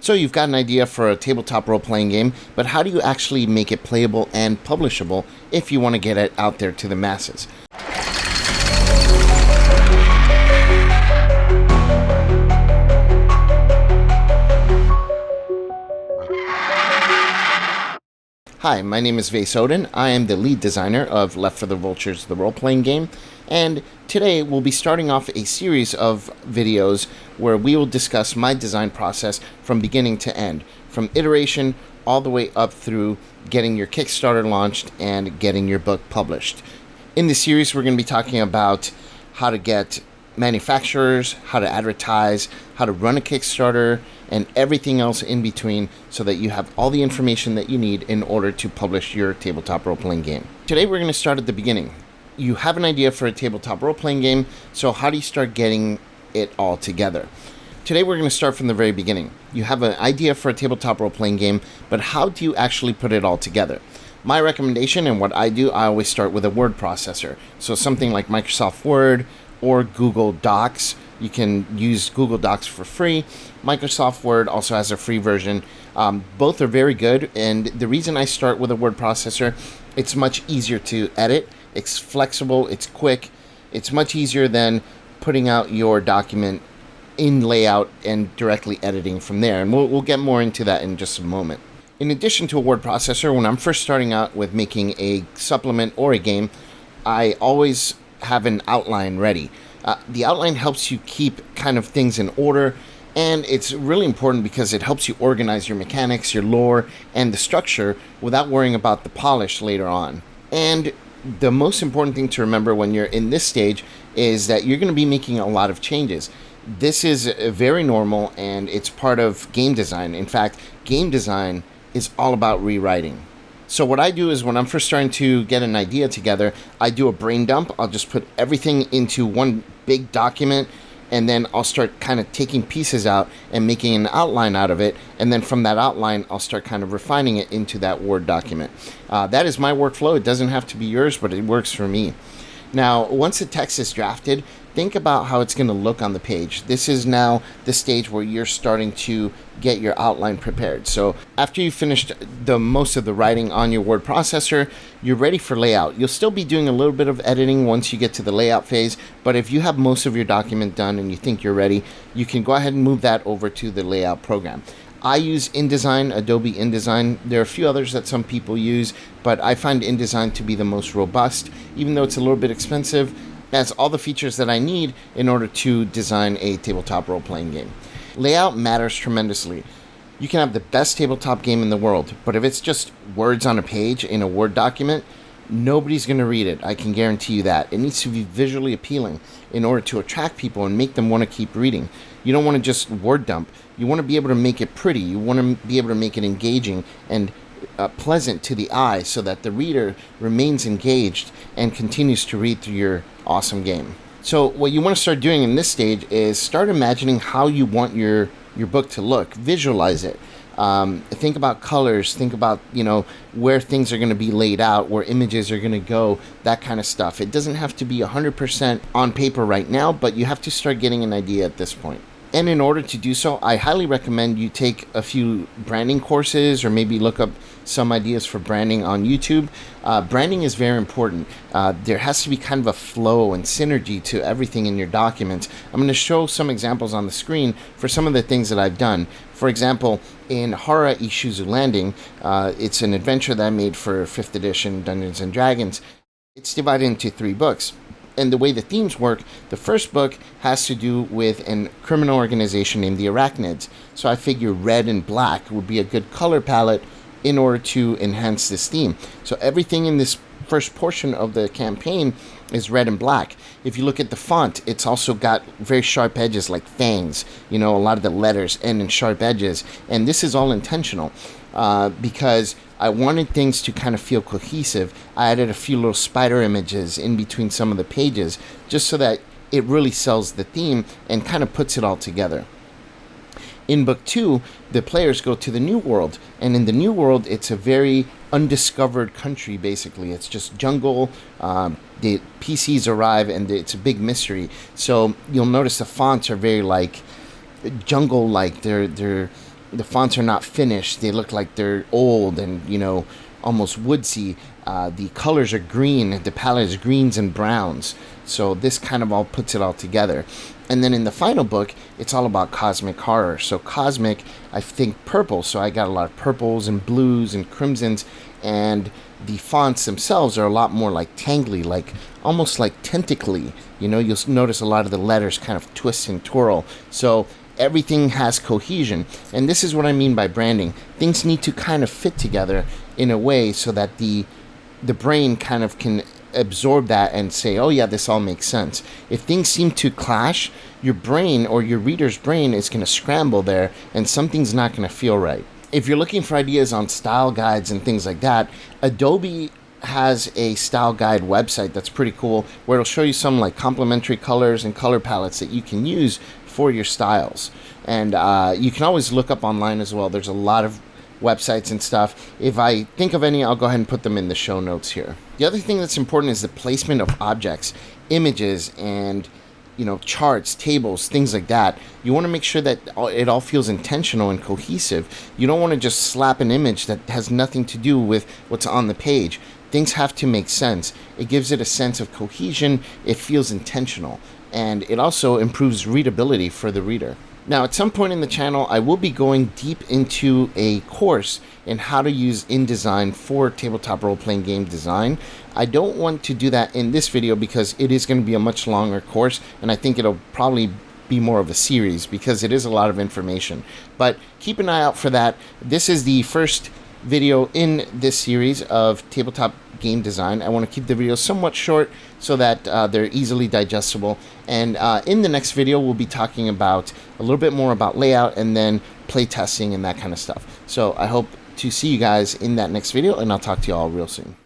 So you've got an idea for a tabletop role-playing game, but how do you actually make it playable and publishable if you want to get it out there to the masses? Hi, my name is Vase Odin. I am the lead designer of Left for the Vultures, the role-playing game, and today we'll be starting off a series of videos where we will discuss my design process from beginning to end, from iteration all the way up through getting your Kickstarter launched and getting your book published. In this series, we're going to be talking about how to get manufacturers, how to advertise, how to run a Kickstarter, and everything else in between so that you have all the information that you need in order to publish your tabletop role-playing game. Today we're going to start at the beginning. You have an idea for a tabletop role-playing game, so how do you start getting it all together? Today we're going to start from the very beginning. You have an idea for a tabletop role-playing game, but how do you actually put it all together? My recommendation and what I do, I always start with a word processor. So something like Microsoft Word or Google Docs. You can use Google Docs for free. Microsoft Word also has a free version. Both are very good, and the reason I start with a word processor, it's much easier to edit. It's flexible, it's quick. It's much easier than putting out your document in layout and directly editing from there. And we'll get more into that in just a moment. In addition to a word processor, when I'm first starting out with making a supplement or a game, I always have an outline ready. The outline helps you keep kind of things in order, and it's really important because it helps you organize your mechanics, your lore, and the structure without worrying about the polish later on. And the most important thing to remember when you're in this stage is that you're going to be making a lot of changes. This is very normal, and it's part of game design. In fact, game design is all about rewriting. So what I do is when I'm first starting to get an idea together, I do a brain dump. I'll just put everything into one big document, and then I'll start kind of taking pieces out and making an outline out of it. And then from that outline, I'll start kind of refining it into that Word document. That is my workflow. It doesn't have to be yours, but it works for me. Now, once the text is drafted, think about how it's going to look on the page. This is now the stage where you're starting to get your outline prepared. So after you've finished the most of the writing on your word processor, you're ready for layout. You'll still be doing a little bit of editing once you get to the layout phase, but if you have most of your document done and you think you're ready, you can go ahead and move that over to the layout program. I use InDesign, Adobe InDesign. There are a few others that some people use, but I find InDesign to be the most robust, even though it's a little bit expensive. It has all the features that I need in order to design a tabletop role-playing game. Layout matters tremendously. You can have the best tabletop game in the world, but if it's just words on a page in a Word document, nobody's going to read it. I can guarantee you that. It needs to be visually appealing in order to attract people and make them want to keep reading. You don't want to just word dump. You want to be able to make it pretty. You want to be able to make it engaging and pleasant to the eye so that the reader remains engaged and continues to read through your awesome game. So what you want to start doing in this stage is start imagining how you want your book to look. Visualize it. Think about colors, think about, where things are going to be laid out, where images are going to go, that kind of stuff. It doesn't have to be 100% on paper right now, but you have to start getting an idea at this point. And in order to do so, I highly recommend you take a few branding courses or maybe look up some ideas for branding on YouTube. Branding is very important. There has to be kind of a flow and synergy to everything in your documents. I'm going to show some examples on the screen for some of the things that I've done. For example, in Hara Ishizu Landing, it's an adventure that I made for 5th edition Dungeons & Dragons. It's divided into 3 books. And the way the themes work, the first book has to do with a criminal organization named the Arachnids. So I figure red and black would be a good color palette in order to enhance this theme. So everything in this first portion of the campaign is red and black. If you look at the font, it's also got very sharp edges like fangs. A lot of the letters end in sharp edges. And this is all intentional because I wanted things to kind of feel cohesive. I added a few little spider images in between some of the pages just so that it really sells the theme and kind of puts it all together. In book 2, the players go to the New World, and in the New World, it's a very undiscovered country, basically. It's just jungle. The PCs arrive, and it's a big mystery. So you'll notice the fonts are very, jungle-like. They're the fonts are not finished. They look like they're old and, almost woodsy. The colors are green. The palette is greens and browns. So this kind of all puts it all together. And then in the final book, it's all about cosmic horror. So cosmic, I think purple. So I got a lot of purples and blues and crimsons. And the fonts themselves are a lot more like tangly, like almost like tentacly. You'll notice a lot of the letters kind of twist and twirl. So everything has cohesion. And this is what I mean by branding. Things need to kind of fit together in a way so that the brain kind of can absorb that and say, oh yeah, this all makes sense. If things seem to clash, your brain or your reader's brain is going to scramble there and something's not going to feel right. If you're looking for ideas on style guides and things like that, Adobe has a style guide website that's pretty cool, where it'll show you some like complementary colors and color palettes that you can use for your styles. And you can always look up online as well. There's a lot of websites and stuff. If I think of any, I'll go ahead and put them in the show notes here. The other thing that's important is the placement of objects, images, and charts, tables, things like that. You want to make sure that it all feels intentional and cohesive. You don't want to just slap an image that has nothing to do with what's on the page. Things have to make sense. It gives it a sense of cohesion. It feels intentional. And it also improves readability for the reader. Now, at some point in the channel, I will be going deep into a course in how to use InDesign for tabletop role-playing game design. I don't want to do that in this video because it is going to be a much longer course, and I think it'll probably be more of a series because it is a lot of information. But keep an eye out for that. This is the first video in this series of tabletop game design. I want to keep the videos somewhat short so that they're easily digestible. And in the next video, we'll be talking about a little bit more about layout and then play testing and that kind of stuff. So I hope to see you guys in that next video, and I'll talk to you all real soon.